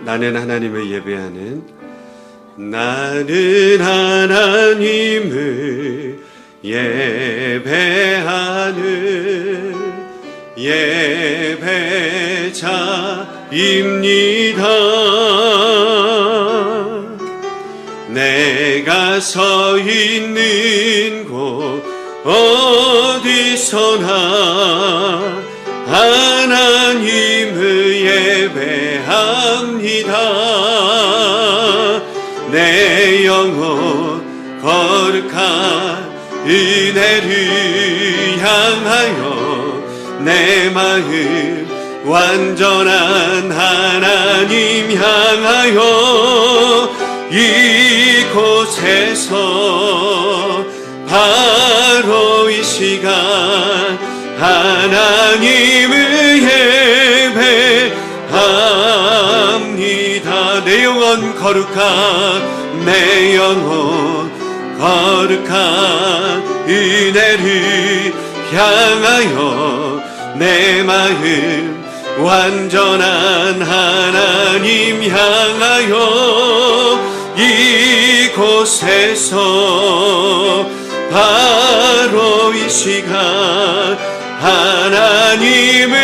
나는 하나님을 예배하는, 나는 하나님을 예배하는 예배자입니다. 내가 서 있는 곳 어디서나 하나님을 예배합니다. 내 영혼 거룩한 은혜를 향하여 내 마음 완전한 하나님 향하여 이곳에서 바로 이 시간 하나님을 예배합니다. 내 영혼 거룩한, 내 영혼 거룩한 은혜를 향하여 내 마음 완전한 하나님 향하여 이곳에서 바로 이 시간 하나님을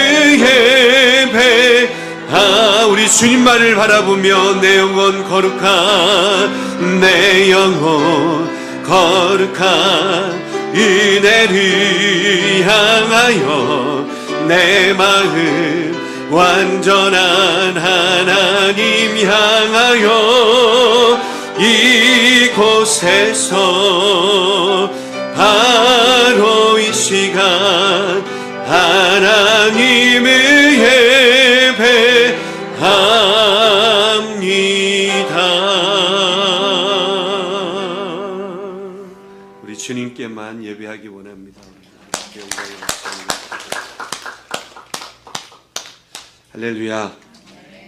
예배하. 우리 주님만을 바라보며 내 영혼 거룩한, 내 영혼 거룩한 은혜를 향하여 내 마음 완전한 하나님 향하여 이곳에서 바로 이 시간 하나님을 예배합니다. 우리 주님께만 예배하기 원합니다. 할렐루야.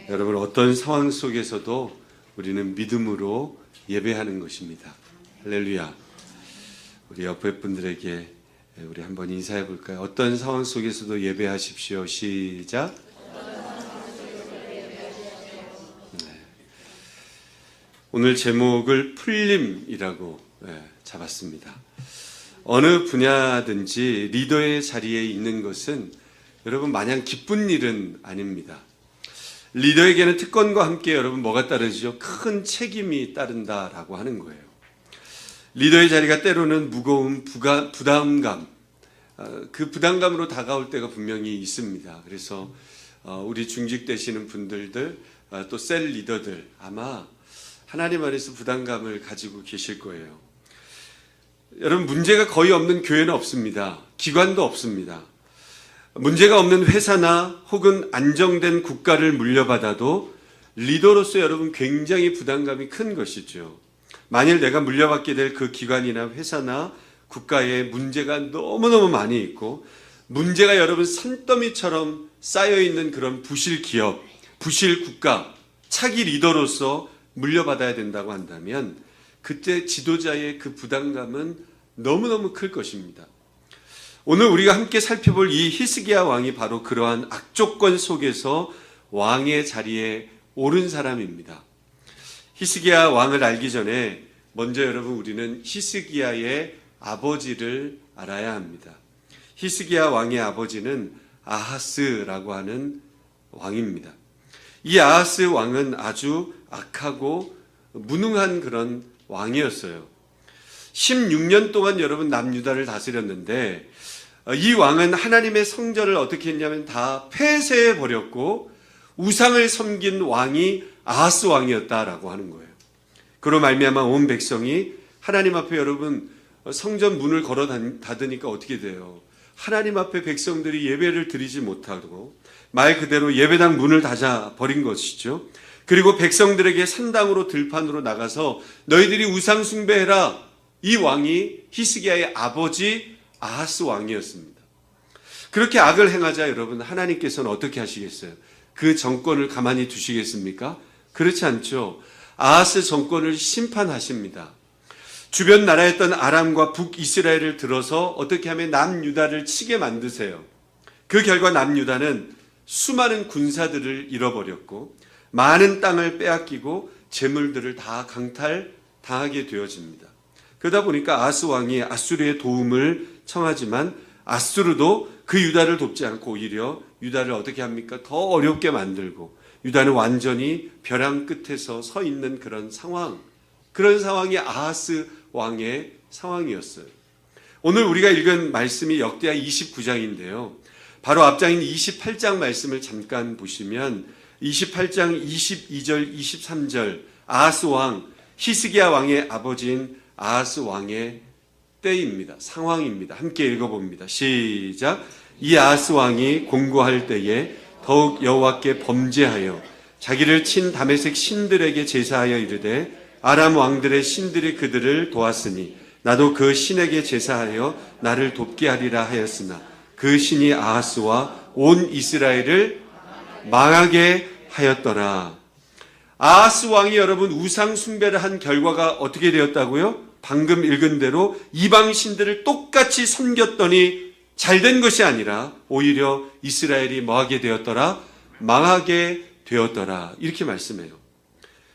여러분, 어떤 상황 속에서도 우리는 믿음으로 예배하는 것입니다. 할렐루야. 우리 옆에 분들에게 우리 한번 인사해 볼까요? 어떤 상황 속에서도 예배하십시오. 시작. 네. 오늘 제목을 풀림이라고 잡았습니다. 어느 분야든지 리더의 자리에 있는 것은 여러분 마냥 기쁜 일은 아닙니다. 리더에게는 특권과 함께 여러분 뭐가 따르죠? 큰 책임이 따른다라고 하는 거예요. 리더의 자리가 때로는 무거운 부담감, 그 부담감으로 다가올 때가 분명히 있습니다. 그래서 우리 중직되시는 분들들, 또 셀 리더들 아마 하나님 안에서 부담감을 가지고 계실 거예요. 여러분, 문제가 거의 없는 교회는 없습니다. 기관도 없습니다. 문제가 없는 회사나 혹은 안정된 국가를 물려받아도 리더로서 여러분 굉장히 부담감이 큰 것이죠. 만일 내가 물려받게 될 그 기관이나 회사나 국가에 문제가 너무너무 많이 있고 문제가 여러분 산더미처럼 쌓여있는 그런 부실 기업, 부실 국가, 차기 리더로서 물려받아야 된다고 한다면 그때 지도자의 그 부담감은 너무너무 클 것입니다. 오늘 우리가 함께 살펴볼 이 히스기야 왕이 바로 그러한 악조건 속에서 왕의 자리에 오른 사람입니다. 히스기야 왕을 알기 전에 먼저 여러분 우리는 히스기야의 아버지를 알아야 합니다. 히스기야 왕의 아버지는 아하스라고 하는 왕입니다. 이 아하스 왕은 아주 악하고 무능한 그런 왕이었어요. 16년 동안 여러분 남유다를 다스렸는데 이 왕은 하나님의 성전을 어떻게 했냐면 다 폐쇄해 버렸고 우상을 섬긴 왕이 아하스 왕이었다라고 하는 거예요. 그로 말미암아 온 백성이 하나님 앞에 여러분 성전 문을 걸어 닫으니까 어떻게 돼요? 하나님 앞에 백성들이 예배를 드리지 못하고 말 그대로 예배당 문을 닫아 버린 것이죠. 그리고 백성들에게 산당으로 들판으로 나가서 너희들이 우상 숭배해라. 이 왕이 히스기야의 아버지 아하스 왕이었습니다. 그렇게 악을 행하자 여러분 하나님께서는 어떻게 하시겠어요? 그 정권을 가만히 두시겠습니까? 그렇지 않죠. 아하스 정권을 심판하십니다. 주변 나라였던 아람과 북이스라엘을 들어서 어떻게 하면 남유다를 치게 만드세요. 그 결과 남유다는 수많은 군사들을 잃어버렸고 많은 땅을 빼앗기고 재물들을 다 강탈당하게 되어집니다. 그러다 보니까 아하스 왕이 아수르의 도움을 청하지만 아수르도 그 유다를 돕지 않고 오히려 유다를 어떻게 합니까? 더 어렵게 만들고 유다는 완전히 벼랑 끝에서 서 있는 그런 상황이 아하스 왕의 상황이었어요. 오늘 우리가 읽은 말씀이 역대하 29장인데요. 바로 앞장인 28장 말씀을 잠깐 보시면 28장 22절, 23절 아하스 왕, 히스기야 왕의 아버지인 아하스 왕의 때입니다. 상황입니다. 함께 읽어봅니다. 시작. 이 아하스 왕이 공고할 때에 더욱 여호와께 범죄하여 자기를 친 다메섹 신들에게 제사하여 이르되 아람 왕들의 신들이 그들을 도왔으니 나도 그 신에게 제사하여 나를 돕게 하리라 하였으나 그 신이 아하스와 온 이스라엘을 망하게 하였더라. 아하스 왕이 여러분 우상 숭배를 한 결과가 어떻게 되었다고요? 방금 읽은 대로 이방 신들을 똑같이 섬겼더니 잘된 것이 아니라 오히려 이스라엘이 뭐하게 되었더라? 망하게 되었더라. 이렇게 말씀해요.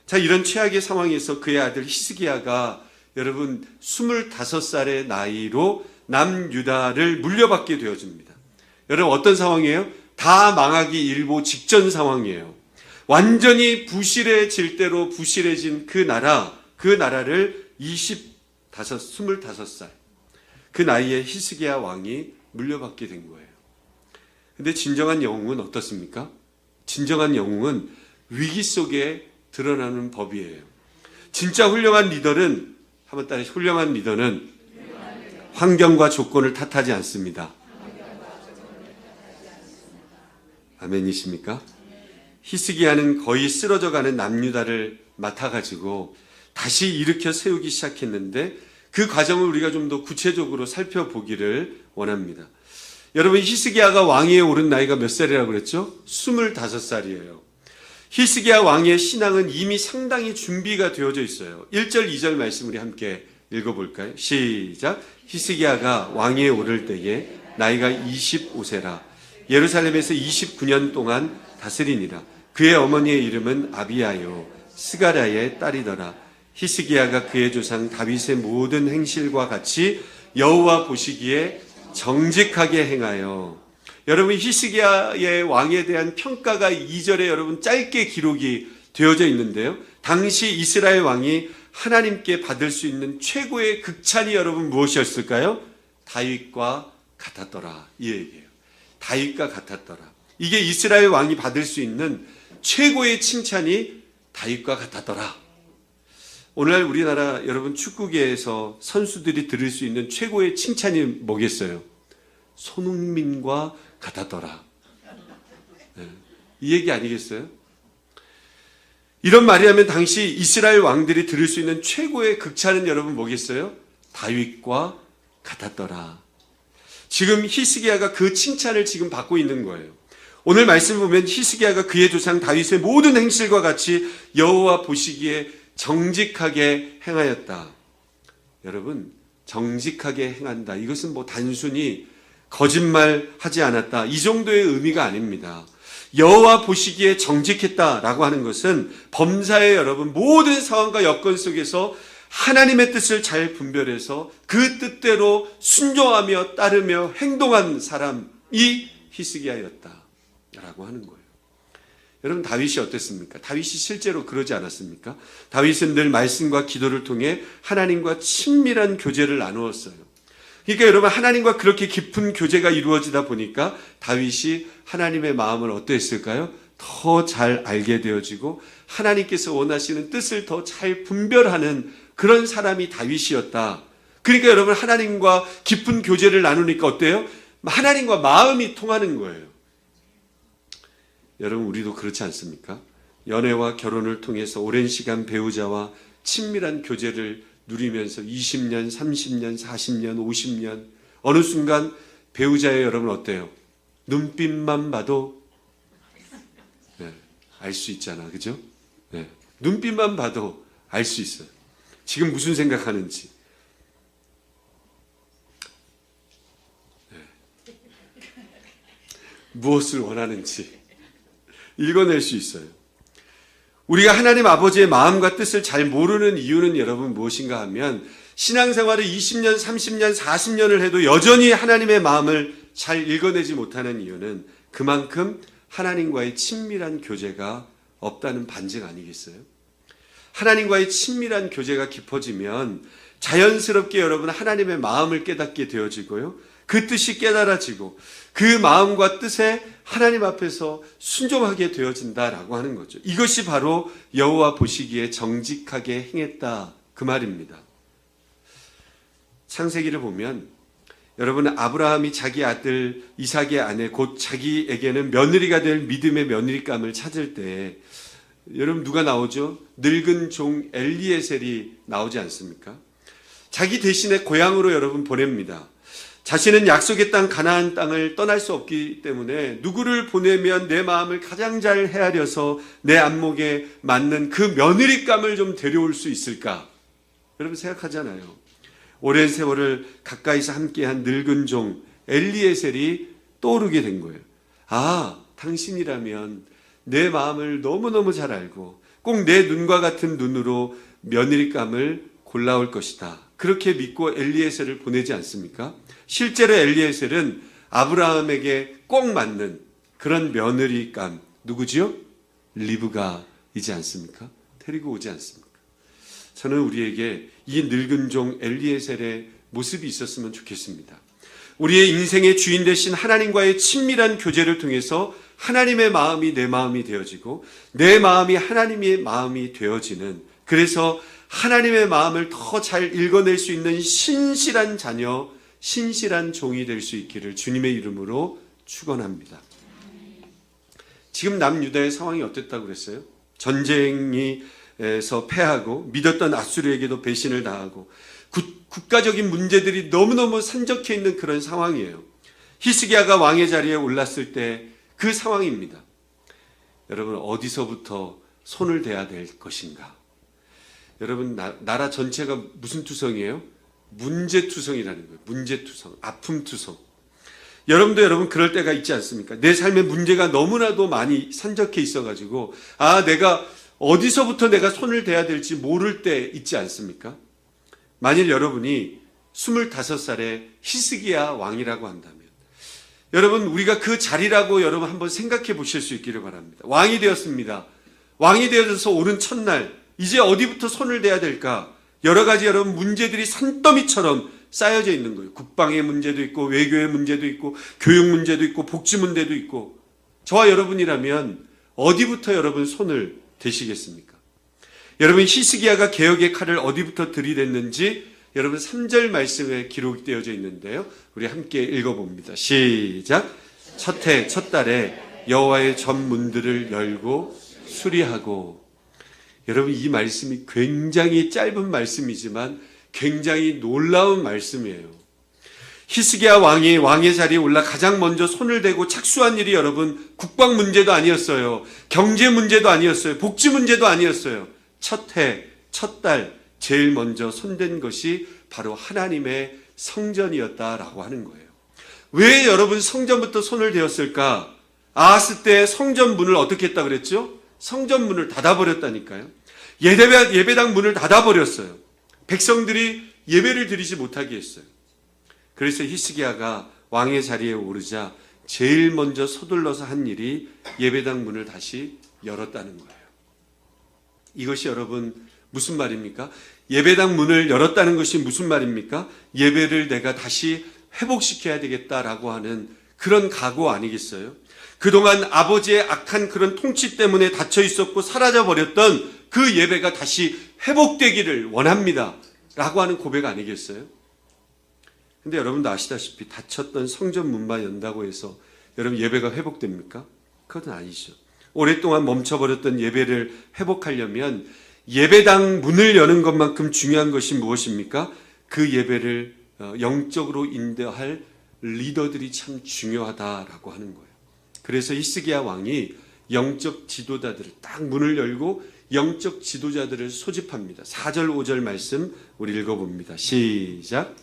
자, 이런 최악의 상황에서 그의 아들 히스기야가 여러분 25살의 나이로 남유다를 물려받게 되어집니다. 여러분 어떤 상황이에요? 다 망하기 일보 직전 상황이에요. 완전히 대로 부실해진 그 나라를 25살 그 나이에 히스기야 왕이 물려받게 된 거예요. 근데 진정한 영웅은 어떻습니까? 진정한 영웅은 위기 속에 드러나는 법이에요. 진짜 훌륭한 리더는 환경과 조건을 탓하지 않습니다. 아멘이십니까? 히스기야는 거의 쓰러져가는 남유다를 맡아가지고 다시 일으켜 세우기 시작했는데 그 과정을 우리가 좀 더 구체적으로 살펴보기를 원합니다. 여러분 히스기야가 왕위에 오른 나이가 몇 살이라고 그랬죠? 25살이에요. 히스기야 왕의 신앙은 이미 상당히 준비가 되어져 있어요. 1절 2절 말씀 우리 함께 읽어볼까요? 시작. 히스기야가 왕위에 오를 때에 나이가 25세라 예루살렘에서 29년 동안 다스리니라. 그의 어머니의 이름은 아비야요 스가랴의 딸이더라. 히스기야가 그의 조상 다윗의 모든 행실과 같이 여호와 보시기에 정직하게 행하여. 여러분 히스기야의 왕에 대한 평가가 2절에 여러분 짧게 기록이 되어져 있는데요. 당시 이스라엘 왕이 하나님께 받을 수 있는 최고의 극찬이 여러분 무엇이었을까요? 다윗과 같았더라. 이 얘기예요. 다윗과 같았더라. 이게 이스라엘 왕이 받을 수 있는 최고의 칭찬이 다윗과 같았더라. 오늘날 우리나라 여러분 축구계에서 선수들이 들을 수 있는 최고의 칭찬이 뭐겠어요? 손흥민과 같았더라. 네. 이 얘기 아니겠어요? 이런 말이라면 당시 이스라엘 왕들이 들을 수 있는 최고의 극찬은 여러분 뭐겠어요? 다윗과 같았더라. 지금 히스기야가 그 칭찬을 지금 받고 있는 거예요. 오늘 말씀을 보면 히스기야가 그의 조상 다윗의 모든 행실과 같이 여호와 보시기에 정직하게 행하였다. 여러분 정직하게 행한다. 이것은 뭐 단순히 거짓말하지 않았다. 이 정도의 의미가 아닙니다. 여호와 보시기에 정직했다라고 하는 것은 범사의 여러분 모든 상황과 여건 속에서 하나님의 뜻을 잘 분별해서 그 뜻대로 순종하며 따르며 행동한 사람이 히스기야였다라고 하는 거예요. 여러분 다윗이 어땠습니까? 다윗이 실제로 그러지 않았습니까? 다윗은 늘 말씀과 기도를 통해 하나님과 친밀한 교제를 나누었어요. 그러니까 여러분 하나님과 그렇게 깊은 교제가 이루어지다 보니까 다윗이 하나님의 마음을 어떠했을까요? 더 잘 알게 되어지고 하나님께서 원하시는 뜻을 더 잘 분별하는 그런 사람이 다윗이었다. 그러니까 여러분 하나님과 깊은 교제를 나누니까 어때요? 하나님과 마음이 통하는 거예요. 여러분 우리도 그렇지 않습니까? 연애와 결혼을 통해서 오랜 시간 배우자와 친밀한 교제를 누리면서 20년, 30년, 40년, 50년 어느 순간 배우자의 여러분 어때요? 눈빛만 봐도 네, 알 수 있잖아. 그죠? 네, 눈빛만 봐도 알 수 있어요. 지금 무슨 생각하는지. 네. 무엇을 원하는지 읽어낼 수 있어요. 우리가 하나님 아버지의 마음과 뜻을 잘 모르는 이유는 여러분 무엇인가 하면 신앙생활을 20년, 30년, 40년을 해도 여전히 하나님의 마음을 잘 읽어내지 못하는 이유는 그만큼 하나님과의 친밀한 교제가 없다는 반증 아니겠어요? 하나님과의 친밀한 교제가 깊어지면 자연스럽게 여러분 하나님의 마음을 깨닫게 되어지고요. 그 뜻이 깨달아지고 그 마음과 뜻에 하나님 앞에서 순종하게 되어진다라고 하는 거죠. 이것이 바로 여호와 보시기에 정직하게 행했다 그 말입니다. 창세기를 보면 여러분 아브라함이 자기 아들 이삭의 아내 곧 자기에게는 며느리가 될 믿음의 며느리감을 찾을 때 여러분 누가 나오죠? 늙은 종 엘리에셀이 나오지 않습니까? 자기 대신에 고향으로 여러분 보냅니다. 자신은 약속의 땅 가나안 땅을 떠날 수 없기 때문에 누구를 보내면 내 마음을 가장 잘 헤아려서 내 안목에 맞는 그 며느리감을 좀 데려올 수 있을까? 여러분 생각하잖아요. 오랜 세월을 가까이서 함께한 늙은 종 엘리에셀이 떠오르게 된 거예요. 아, 당신이라면 내 마음을 너무너무 잘 알고 꼭 내 눈과 같은 눈으로 며느리감을 골라올 것이다. 그렇게 믿고 엘리에셀을 보내지 않습니까? 실제로 엘리에셀은 아브라함에게 꼭 맞는 그런 며느리감 누구지요? 리브가이지 않습니까? 데리고 오지 않습니까? 저는 우리에게 이 늙은 종 엘리에셀의 모습이 있었으면 좋겠습니다. 우리의 인생의 주인 되신 하나님과의 친밀한 교제를 통해서 하나님의 마음이 내 마음이 되어지고 내 마음이 하나님의 마음이 되어지는, 그래서 하나님의 마음을 더 잘 읽어낼 수 있는 신실한 자녀, 신실한 종이 될 수 있기를 주님의 이름으로 축원합니다. 지금 남유다의 상황이 어땠다고 그랬어요? 전쟁에서 패하고 믿었던 앗수르에게도 배신을 당하고 국가적인 문제들이 너무너무 산적해 있는 그런 상황이에요. 히스기야가 왕의 자리에 올랐을 때 그 상황입니다. 여러분 어디서부터 손을 대야 될 것인가? 여러분 나라 전체가 무슨 투성이에요? 문제투성이라는 거예요. 문제투성, 아픔투성. 여러분 그럴 때가 있지 않습니까? 내 삶에 문제가 너무나도 많이 산적해 있어가지고 내가 어디서부터 내가 손을 대야 될지 모를 때 있지 않습니까? 만일 여러분이 25살에 히스기야 왕이라고 한다면 여러분 우리가 그 자리라고 여러분 한번 생각해 보실 수 있기를 바랍니다. 왕이 되었습니다. 왕이 되어서 오른 첫날 이제 어디부터 손을 대야 될까? 여러 가지 여러분 문제들이 산더미처럼 쌓여져 있는 거예요. 국방의 문제도 있고 외교의 문제도 있고 교육 문제도 있고 복지 문제도 있고. 저와 여러분이라면 어디부터 여러분 손을 대시겠습니까? 여러분 히스기야가 개혁의 칼을 어디부터 들이댔는지 여러분 3절 말씀에 기록되어져 있는데요. 우리 함께 읽어봅니다. 시작. 첫 해 첫 달에 여호와의 전문들을 열고 수리하고. 여러분 이 말씀이 굉장히 짧은 말씀이지만 굉장히 놀라운 말씀이에요. 히스기야 왕이 왕의 자리에 올라 가장 먼저 손을 대고 착수한 일이 여러분 국방 문제도 아니었어요. 경제 문제도 아니었어요. 복지 문제도 아니었어요. 첫 해, 첫 달 제일 먼저 손댄 것이 바로 하나님의 성전이었다라고 하는 거예요. 왜 여러분 성전부터 손을 대었을까? 아하스 때 성전 문을 어떻게 했다 그랬죠? 성전 문을 닫아버렸다니까요. 예배당 문을 닫아버렸어요. 백성들이 예배를 드리지 못하게 했어요. 그래서 히스기야가 왕의 자리에 오르자 제일 먼저 서둘러서 한 일이 예배당 문을 다시 열었다는 거예요. 이것이 여러분 무슨 말입니까? 예배당 문을 열었다는 것이 무슨 말입니까? 예배를 내가 다시 회복시켜야 되겠다라고 하는 그런 각오 아니겠어요? 그동안 아버지의 악한 그런 통치 때문에 닫혀 있었고 사라져 버렸던 그 예배가 다시 회복되기를 원합니다 라고 하는 고백 아니겠어요? 근데 여러분도 아시다시피 닫혔던 성전 문만 연다고 해서 여러분 예배가 회복됩니까? 그건 아니죠. 오랫동안 멈춰버렸던 예배를 회복하려면 예배당 문을 여는 것만큼 중요한 것이 무엇입니까? 그 예배를 영적으로 인도할 리더들이 참 중요하다라고 하는 거예요. 그래서 히스기야 왕이 영적 지도자들을 딱 문을 열고 영적 지도자들을 소집합니다. 4절 5절 말씀 우리 읽어봅니다. 시작.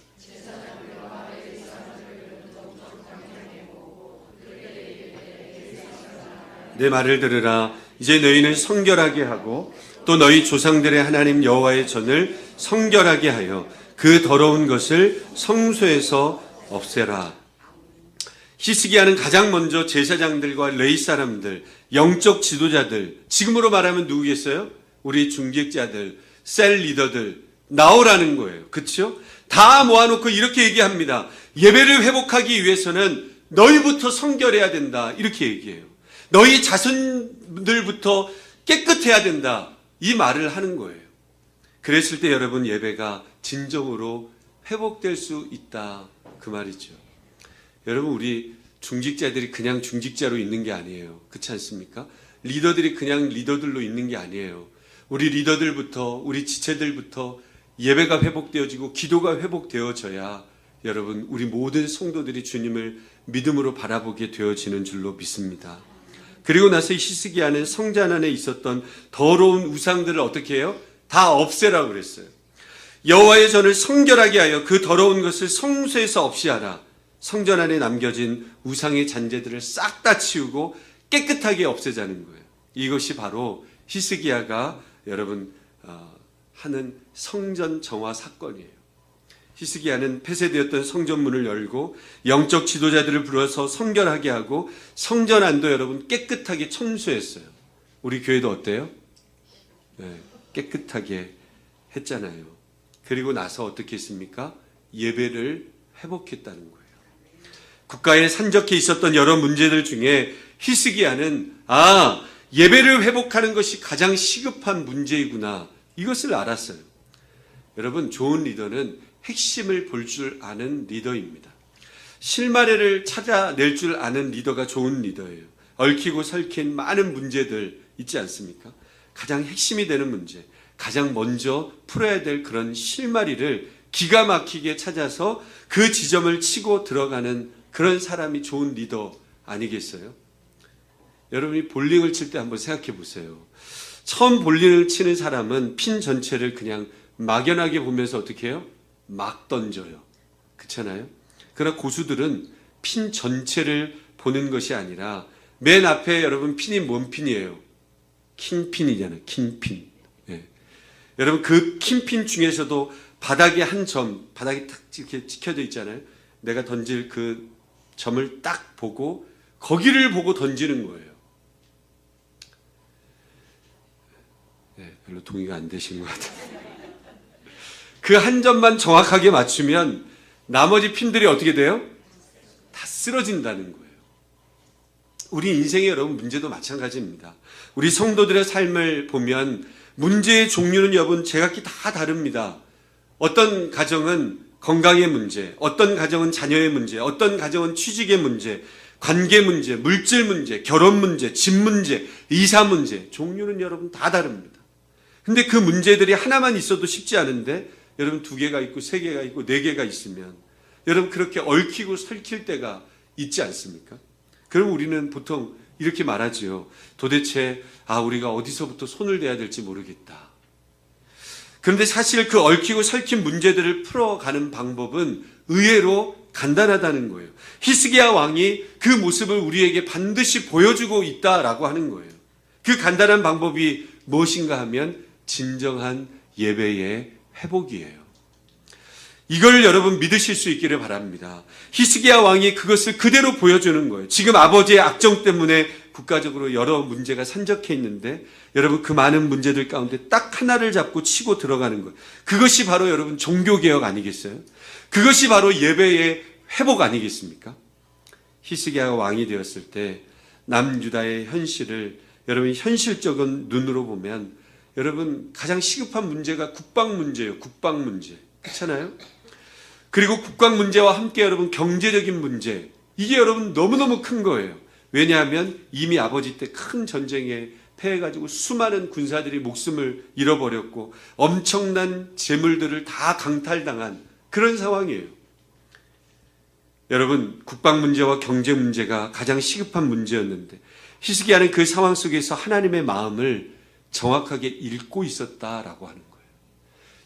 내 말을 들으라. 이제 너희는 성결하게 하고 또 너희 조상들의 하나님 여호와의 전을 성결하게 하여 그 더러운 것을 성소에서 없애라. 히스기야는 가장 먼저 제사장들과 레위 사람들, 영적 지도자들, 지금으로 말하면 누구겠어요? 우리 중직자들, 셀 리더들 나오라는 거예요. 그렇죠? 다 모아놓고 이렇게 얘기합니다. 예배를 회복하기 위해서는 너희부터 성결해야 된다. 이렇게 얘기해요. 너희 자손들부터 깨끗해야 된다. 이 말을 하는 거예요. 그랬을 때 여러분 예배가 진정으로 회복될 수 있다. 그 말이죠. 여러분 우리 중직자들이 그냥 중직자로 있는 게 아니에요. 그렇지 않습니까? 리더들이 그냥 리더들로 있는 게 아니에요. 우리 리더들부터 우리 지체들부터 예배가 회복되어지고 기도가 회복되어져야 여러분 우리 모든 성도들이 주님을 믿음으로 바라보게 되어지는 줄로 믿습니다. 그리고 나서 히스기야는 성전 안에 있었던 더러운 우상들을 어떻게 해요? 다 없애라고 그랬어요. 여호와의 전을 성결하게 하여 그 더러운 것을 성소에서 없이 하라. 성전 안에 남겨진 우상의 잔재들을 싹 다 치우고 깨끗하게 없애자는 거예요. 이것이 바로 히스기야가 여러분 하는 성전 정화 사건이에요. 히스기야는 폐쇄되었던 성전문을 열고 영적 지도자들을 불러서 성결하게 하고 성전 안도 여러분 깨끗하게 청소했어요. 우리 교회도 어때요? 네, 깨끗하게 했잖아요. 그리고 나서 어떻게 했습니까? 예배를 회복했다는 거예요. 국가에 산적해 있었던 여러 문제들 중에 히스기야는 예배를 회복하는 것이 가장 시급한 문제이구나. 이것을 알았어요. 여러분 좋은 리더는 핵심을 볼 줄 아는 리더입니다. 실마리를 찾아낼 줄 아는 리더가 좋은 리더예요. 얽히고 설킨 많은 문제들 있지 않습니까? 가장 핵심이 되는 문제, 가장 먼저 풀어야 될 그런 실마리를 기가 막히게 찾아서 그 지점을 치고 들어가는 그런 사람이 좋은 리더 아니겠어요? 여러분이 볼링을 칠 때 한번 생각해 보세요. 처음 볼링을 치는 사람은 핀 전체를 그냥 막연하게 보면서 어떻게 해요? 막 던져요. 그렇잖아요? 그러나 고수들은 핀 전체를 보는 것이 아니라 맨 앞에 여러분 핀이 뭔 핀이에요? 킹핀이잖아요. 킹핀. 네. 여러분 그 킹핀 중에서도 바닥에 한 점, 바닥이 딱 이렇게 찍혀져 있잖아요. 내가 던질 그 점을 딱 보고 거기를 보고 던지는 거예요. 네, 별로 동의가 안 되신 것 같아요. 그 한 점만 정확하게 맞추면 나머지 핀들이 어떻게 돼요? 다 쓰러진다는 거예요. 우리 인생의 여러분 문제도 마찬가지입니다. 우리 성도들의 삶을 보면 문제의 종류는 여러분 제각기 다 다릅니다. 어떤 가정은 건강의 문제, 어떤 가정은 자녀의 문제, 어떤 가정은 취직의 문제, 관계 문제, 물질 문제, 결혼 문제, 집 문제, 이사 문제, 종류는 여러분 다 다릅니다. 근데 그 문제들이 하나만 있어도 쉽지 않은데 여러분 2개가 있고 3개가 있고 4개가 있으면 여러분 그렇게 얽히고 설킬 때가 있지 않습니까? 그럼 우리는 보통 이렇게 말하지요. 도대체 우리가 어디서부터 손을 대야 될지 모르겠다. 그런데 사실 그 얽히고 설킨 문제들을 풀어가는 방법은 의외로 간단하다는 거예요. 히스기야 왕이 그 모습을 우리에게 반드시 보여주고 있다라고 하는 거예요. 그 간단한 방법이 무엇인가 하면 진정한 예배의 회복이에요. 이걸 여러분 믿으실 수 있기를 바랍니다. 히스기야 왕이 그것을 그대로 보여주는 거예요. 지금 아버지의 악정 때문에 국가적으로 여러 문제가 산적해 있는데 여러분 그 많은 문제들 가운데 딱 하나를 잡고 치고 들어가는 거예요. 그것이 바로 여러분 종교개혁 아니겠어요? 그것이 바로 예배의 회복 아니겠습니까? 히스기야가 왕이 되었을 때 남유다의 현실을 여러분 현실적인 눈으로 보면 여러분 가장 시급한 문제가 국방 문제예요. 국방 문제. 그렇잖아요? 그리고 국방 문제와 함께 여러분 경제적인 문제. 이게 여러분 너무너무 큰 거예요. 왜냐하면 이미 아버지 때 큰 전쟁에 패해가지고 수많은 군사들이 목숨을 잃어버렸고 엄청난 재물들을 다 강탈당한 그런 상황이에요. 여러분 국방 문제와 경제 문제가 가장 시급한 문제였는데 히스기야는 그 상황 속에서 하나님의 마음을 정확하게 읽고 있었다라고 하는 거예요.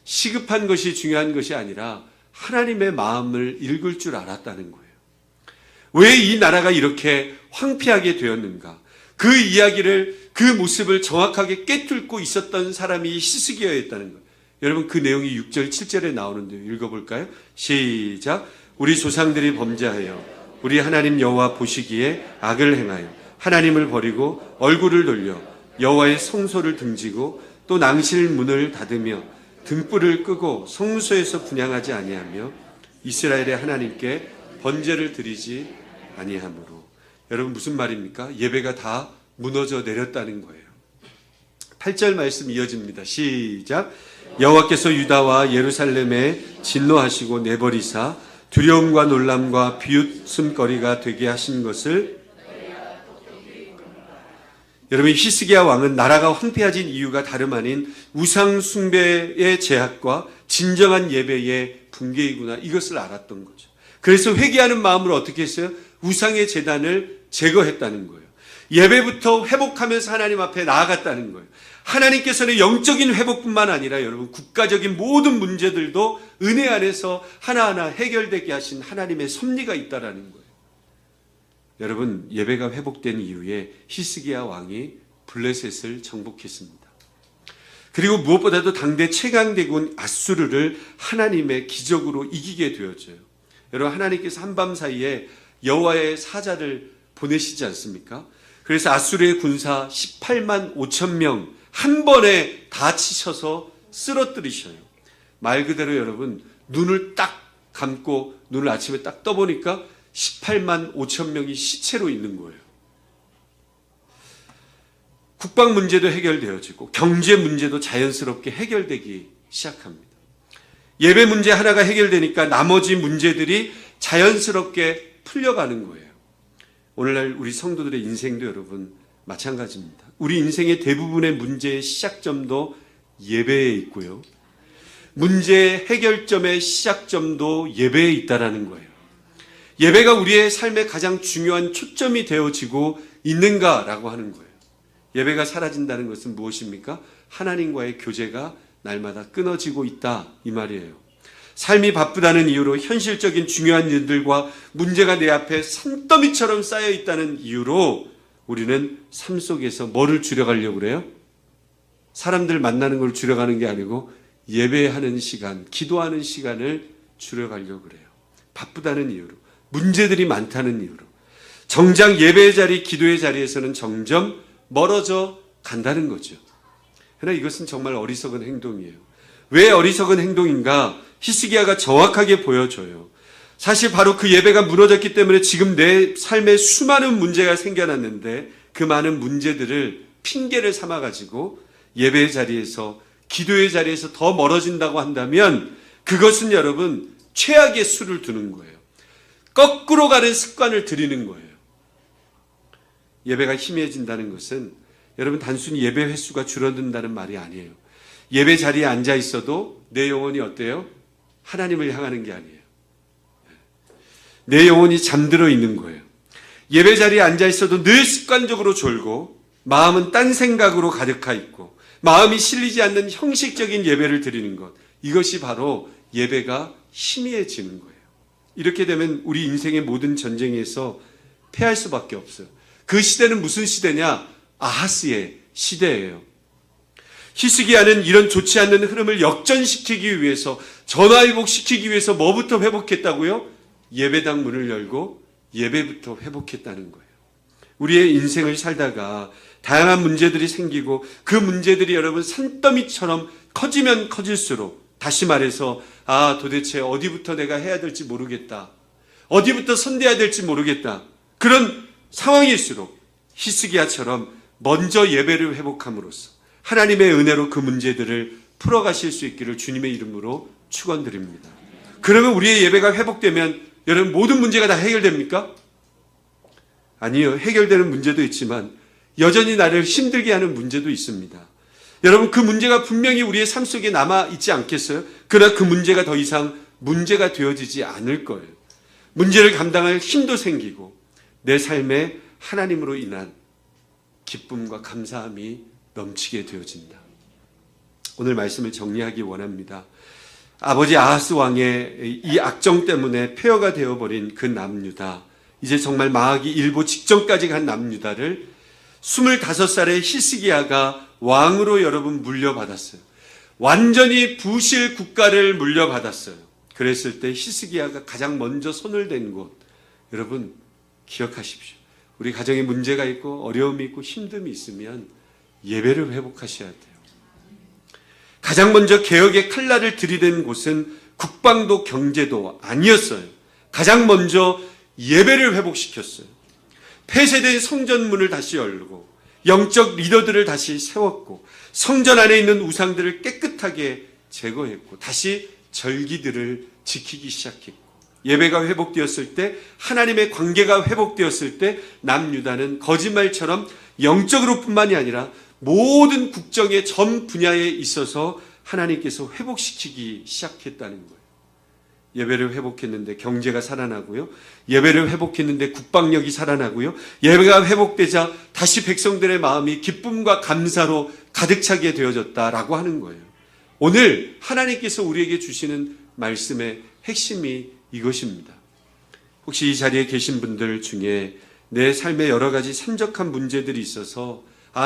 시급한 것이 중요한 것이 아니라 하나님의 마음을 읽을 줄 알았다는 거예요. 왜 이 나라가 이렇게 황폐하게 되었는가? 그 이야기를 그 모습을 정확하게 꿰뚫고 있었던 사람이 히스기야였다는 거예요. 여러분 그 내용이 6절 7절에 나오는데요. 읽어볼까요? 시작. 우리 조상들이 범죄하여 우리 하나님 여호와 보시기에 악을 행하여 하나님을 버리고 얼굴을 돌려 여호와의 성소를 등지고 또 낭실 문을 닫으며 등불을 끄고 성소에서 분향하지 아니하며 이스라엘의 하나님께 번제를 드리지 아니하므로. 여러분 무슨 말입니까? 예배가 다 무너져 내렸다는 거예요. 8절 말씀 이어집니다. 시작. 여호와께서 유다와 예루살렘에 진노하시고 내버리사 두려움과 놀람과 비웃음거리가 되게 하신 것을. 여러분 히스기야 왕은 나라가 황폐해진 이유가 다름 아닌 우상 숭배의 제약과 진정한 예배의 붕괴이구나, 이것을 알았던 거죠. 그래서 회개하는 마음으로 어떻게 했어요? 우상의 제단을 제거했다는 거예요. 예배부터 회복하면서 하나님 앞에 나아갔다는 거예요. 하나님께서는 영적인 회복뿐만 아니라 여러분 국가적인 모든 문제들도 은혜 안에서 하나하나 해결되게 하신 하나님의 섭리가 있다라는 거예요. 여러분 예배가 회복된 이후에 히스기야 왕이 블레셋을 정복했습니다. 그리고 무엇보다도 당대 최강대군 아수르를 하나님의 기적으로 이기게 되었죠. 여러분 하나님께서 한밤 사이에 여호와의 사자를 보내시지 않습니까? 그래서 아수르의 군사 18만 5천 명 한 번에 다 치셔서 쓰러뜨리셔요. 말 그대로 여러분 눈을 딱 감고 눈을 아침에 딱 떠보니까 18만 5천 명이 시체로 있는 거예요. 국방 문제도 해결되어지고 경제 문제도 자연스럽게 해결되기 시작합니다. 예배 문제 하나가 해결되니까 나머지 문제들이 자연스럽게 풀려가는 거예요. 오늘날 우리 성도들의 인생도 여러분 마찬가지입니다. 우리 인생의 대부분의 문제의 시작점도 예배에 있고요. 문제의 해결점의 시작점도 예배에 있다라는 거예요. 예배가 우리의 삶의 가장 중요한 초점이 되어지고 있는가라고 하는 거예요. 예배가 사라진다는 것은 무엇입니까? 하나님과의 교제가 날마다 끊어지고 있다, 이 말이에요. 삶이 바쁘다는 이유로 현실적인 중요한 일들과 문제가 내 앞에 산더미처럼 쌓여 있다는 이유로 우리는 삶 속에서 뭐를 줄여가려고 그래요? 사람들 만나는 걸 줄여가는 게 아니고 예배하는 시간, 기도하는 시간을 줄여가려고 그래요. 바쁘다는 이유로, 문제들이 많다는 이유로. 정작 예배의 자리, 기도의 자리에서는 점점 멀어져 간다는 거죠. 그러나 이것은 정말 어리석은 행동이에요. 왜 어리석은 행동인가? 히스기야가 정확하게 보여줘요. 사실 바로 그 예배가 무너졌기 때문에 지금 내 삶에 수많은 문제가 생겨났는데 그 많은 문제들을 핑계를 삼아가지고 예배의 자리에서, 기도의 자리에서 더 멀어진다고 한다면 그것은 여러분 최악의 수를 두는 거예요. 거꾸로 가는 습관을 들이는 거예요. 예배가 희미해진다는 것은 여러분 단순히 예배 횟수가 줄어든다는 말이 아니에요. 예배 자리에 앉아 있어도 내 영혼이 어때요? 하나님을 향하는 게 아니에요. 내 영혼이 잠들어 있는 거예요. 예배 자리에 앉아 있어도 늘 습관적으로 졸고 마음은 딴 생각으로 가득하 있고 마음이 실리지 않는 형식적인 예배를 드리는 것, 이것이 바로 예배가 희미해지는 거예요. 이렇게 되면 우리 인생의 모든 전쟁에서 패할 수밖에 없어요. 그 시대는 무슨 시대냐? 아하스의 시대예요. 히스기야는 이런 좋지 않는 흐름을 역전시키기 위해서, 전화위복시키기 위해서 뭐부터 회복했다고요? 예배당 문을 열고 예배부터 회복했다는 거예요. 우리의 인생을 살다가 다양한 문제들이 생기고 그 문제들이 여러분 산더미처럼 커지면 커질수록, 다시 말해서 도대체 어디부터 내가 해야 될지 모르겠다, 어디부터 선대해야 될지 모르겠다, 그런 상황일수록 히스기야처럼 먼저 예배를 회복함으로써 하나님의 은혜로 그 문제들을 풀어가실 수 있기를 주님의 이름으로 축원드립니다. 그러면 우리의 예배가 회복되면 여러분 모든 문제가 다 해결됩니까? 아니요. 해결되는 문제도 있지만 여전히 나를 힘들게 하는 문제도 있습니다. 여러분 그 문제가 분명히 우리의 삶 속에 남아있지 않겠어요? 그러나 그 문제가 더 이상 문제가 되어지지 않을 거예요. 문제를 감당할 힘도 생기고 내 삶에 하나님으로 인한 기쁨과 감사함이 넘치게 되어진다. 오늘 말씀을 정리하기 원합니다. 아버지 아하스 왕의 이 악정 때문에 폐허가 되어버린 그 남유다, 이제 정말 망하기 일보 직전까지 간 남유다를 25살에 히스기야가 왕으로 여러분 물려받았어요. 완전히 부실 국가를 물려받았어요. 그랬을 때 히스기야가 가장 먼저 손을 댄 곳, 여러분 기억하십시오. 우리 가정에 문제가 있고 어려움이 있고 힘듦이 있으면 예배를 회복하셔야 돼요. 가장 먼저 개혁의 칼날을 들이댄 곳은 국방도 경제도 아니었어요. 가장 먼저 예배를 회복시켰어요. 폐쇄된 성전문을 다시 열고 영적 리더들을 다시 세웠고 성전 안에 있는 우상들을 깨끗하게 제거했고 다시 절기들을 지키기 시작했고 예배가 회복되었을 때 하나님의 관계가 회복되었을 때 남유다는 거짓말처럼 영적으로 뿐만이 아니라 모든 국정의 전 분야에 있어서 하나님께서 회복시키기 시작했다는 거예요. 예배를 회복했는데 경제가 살아나고요. 예배를 회복했는데 국방력이 살아나고요. 예배가 회복되자 다시 백성들의 마음이 기쁨과 감사로 가득 차게 되어졌다라고 하는 거예요. 오늘 하나님께서 우리에게 주시는 말씀의 핵심이 이것입니다. 혹시 이 자리에 계신 분들 중에 내 삶에 여러 가지 산적한 문제들이 있어서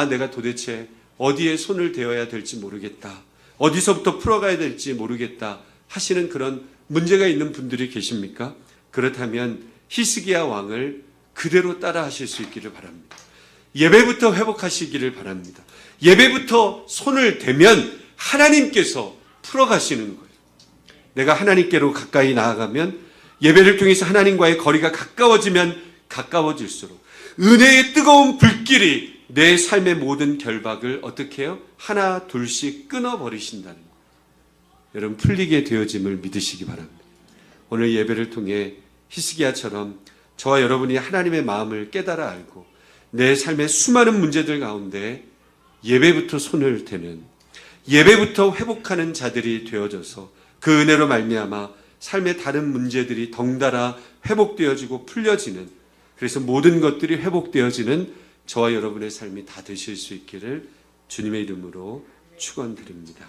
내가 도대체 어디에 손을 대어야 될지 모르겠다. 어디서부터 풀어가야 될지 모르겠다 하시는 그런 문제가 있는 분들이 계십니까? 그렇다면 히스기야 왕을 그대로 따라 하실 수 있기를 바랍니다. 예배부터 회복하시기를 바랍니다. 예배부터 손을 대면 하나님께서 풀어가시는 거예요. 내가 하나님께로 가까이 나아가면 예배를 통해서 하나님과의 거리가 가까워지면 가까워질수록 은혜의 뜨거운 불길이 내 삶의 모든 결박을 어떻게 해요? 하나 둘씩 끊어버리신다는 거예요. 여러분 풀리게 되어짐을 믿으시기 바랍니다. 오늘 예배를 통해 히스기야처럼 저와 여러분이 하나님의 마음을 깨달아 알고 내 삶의 수많은 문제들 가운데 예배부터 손을 대는 예배부터 회복하는 자들이 되어져서 그 은혜로 말미암아 삶의 다른 문제들이 덩달아 회복되어지고 풀려지는 그래서 모든 것들이 회복되어지는 저와 여러분의 삶이 다 되실 수 있기를 주님의 이름으로 축원드립니다.